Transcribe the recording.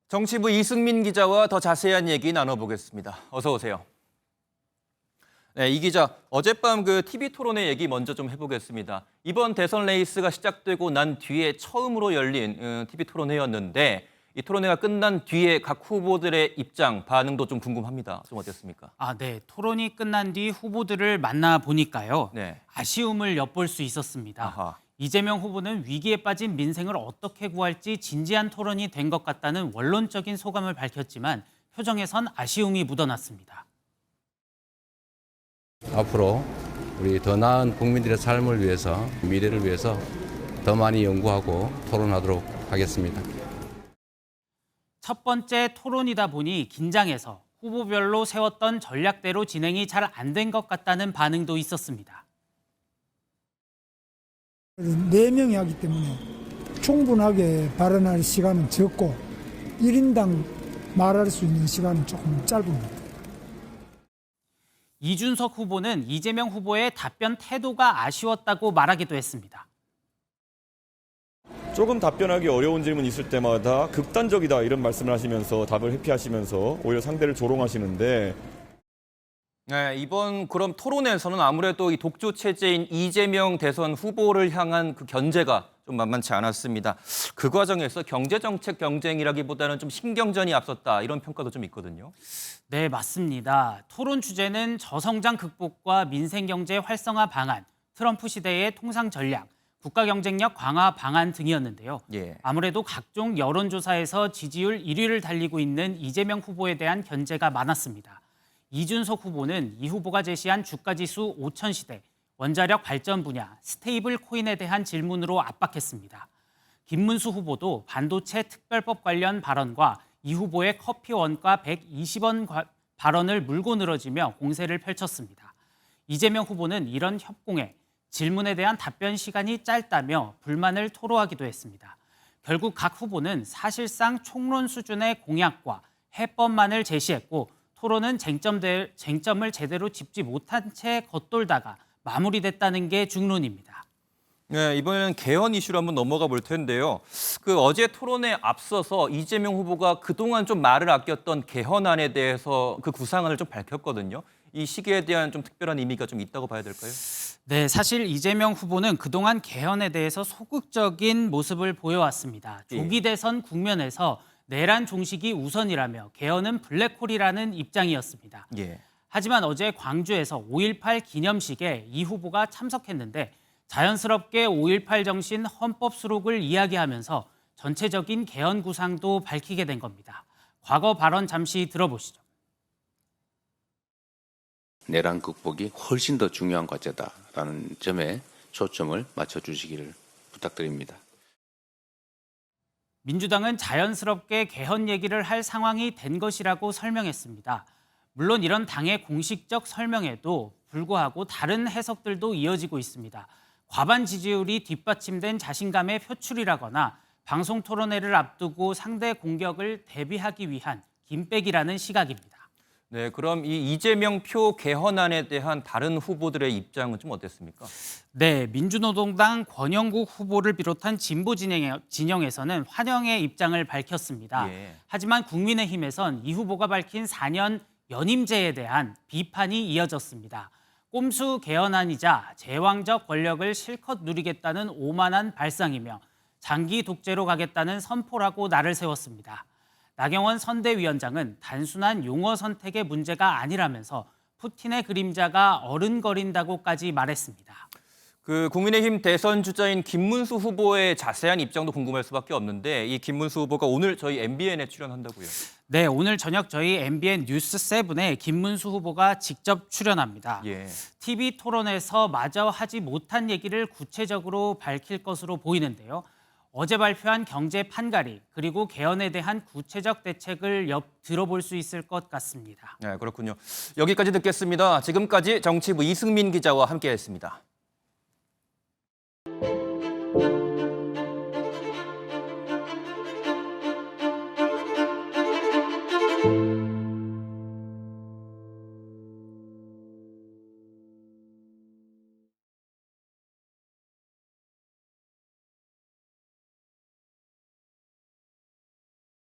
정치부 이승민 기자와 더 자세한 얘기 나눠보겠습니다. 어서 오세요. 네, 이 기자, 어젯밤 TV 토론회 얘기 먼저 좀 해보겠습니다. 이번 대선 레이스가 시작되고 난 뒤에 처음으로 열린 TV 토론회였는데 이 토론회가 끝난 뒤에 각 후보들의 입장, 반응도 좀 궁금합니다. 좀 어땠습니까? 네. 토론이 끝난 뒤 후보들을 만나보니까요. 네. 아쉬움을 엿볼 수 있었습니다. 아하. 이재명 후보는 위기에 빠진 민생을 어떻게 구할지 진지한 토론이 된 것 같다는 원론적인 소감을 밝혔지만 표정에선 아쉬움이 묻어났습니다. 앞으로 우리 더 나은 국민들의 삶을 위해서, 미래를 위해서 더 많이 연구하고 토론하도록 하겠습니다. 첫 번째 토론이다 보니 긴장해서 후보별로 세웠던 전략대로 진행이 잘 안 된 것 같다는 반응도 있었습니다. 4명이 하기 때문에 충분하게 발언할 시간은 적고 1인당 말할 수 있는 시간은 조금 짧습니다. 이준석 후보는 이재명 후보의 답변 태도가 아쉬웠다고 말하기도 했습니다. 조금 답변하기 어려운 질문 있을 때마다 극단적이다 이런 말씀을 하시면서 답을 회피하시면서 오히려 상대를 조롱하시는데 네, 이번 그럼 토론에서는 아무래도 이 독주 체제인 이재명 대선 후보를 향한 그 견제가 좀 만만치 않았습니다. 그 과정에서 경제정책 경쟁이라기보다는 좀 신경전이 앞섰다 이런 평가도 좀 있거든요. 네, 맞습니다. 토론 주제는 저성장 극복과 민생경제 활성화 방안, 트럼프 시대의 통상 전략, 국가 경쟁력 강화 방안 등이었는데요. 예. 아무래도 각종 여론조사에서 지지율 1위를 달리고 있는 이재명 후보에 대한 견제가 많았습니다. 이준석 후보는 이 후보가 제시한 주가지수 5000시대, 원자력 발전 분야, 스테이블 코인에 대한 질문으로 압박했습니다. 김문수 후보도 반도체 특별법 관련 발언과 이 후보의 커피 원가 120원 발언을 물고 늘어지며 공세를 펼쳤습니다. 이재명 후보는 이런 협공에 질문에 대한 답변 시간이 짧다며 불만을 토로하기도 했습니다. 결국 각 후보는 사실상 총론 수준의 공약과 해법만을 제시했고 토론은 쟁점을 제대로 짚지 못한 채 겉돌다가 마무리됐다는 게 중론입니다. 네, 이번에는 개헌 이슈로 한번 넘어가 볼 텐데요. 어제 토론에 앞서서 이재명 후보가 그동안 좀 말을 아꼈던 개헌안에 대해서 그 구상안을 좀 밝혔거든요. 이 시기에 대한 좀 특별한 의미가 좀 있다고 봐야 될까요? 네, 사실 이재명 후보는 그동안 개헌에 대해서 소극적인 모습을 보여왔습니다. 조기 대선 국면에서 내란 종식이 우선이라며 개헌은 블랙홀이라는 입장이었습니다. 예. 하지만 어제 광주에서 5.18 기념식에 이 후보가 참석했는데 자연스럽게 5.18 정신 헌법 수록을 이야기하면서 전체적인 개헌 구상도 밝히게 된 겁니다. 과거 발언 잠시 들어보시죠. 내란 극복이 훨씬 더 중요한 과제다라는 점에 초점을 맞춰주시기를 부탁드립니다. 민주당은 자연스럽게 개헌 얘기를 할 상황이 된 것이라고 설명했습니다. 물론 이런 당의 공식적 설명에도 불구하고 다른 해석들도 이어지고 있습니다. 과반 지지율이 뒷받침된 자신감의 표출이라거나 방송 토론회를 앞두고 상대 공격을 대비하기 위한 김빼기라는 시각입니다. 네, 그럼 이 이재명 표 개헌안에 대한 다른 후보들의 입장은 좀 어땠습니까? 네, 민주노동당 권영국 후보를 비롯한 진보 진영에서는 환영의 입장을 밝혔습니다. 예. 하지만 국민의힘에선 이 후보가 밝힌 4년 연임제에 대한 비판이 이어졌습니다. 꼼수 개헌안이자 제왕적 권력을 실컷 누리겠다는 오만한 발상이며 장기 독재로 가겠다는 선포라고 날을 세웠습니다. 나경원 선대위원장은 단순한 용어 선택의 문제가 아니라면서 푸틴의 그림자가 어른거린다고까지 말했습니다. 국민의힘 대선 주자인 김문수 후보의 자세한 입장도 궁금할 수밖에 없는데 이 김문수 후보가 오늘 저희 MBN에 출연한다고요. 네, 오늘 저녁 저희 MBN 뉴스7에 김문수 후보가 직접 출연합니다. 예. TV 토론에서 마저 하지 못한 얘기를 구체적으로 밝힐 것으로 보이는데요. 어제 발표한 경제 판가리 그리고 개헌에 대한 구체적 대책을 들어볼 수 있을 것 같습니다. 네, 그렇군요. 여기까지 듣겠습니다. 지금까지 정치부 이승민 기자와 함께했습니다.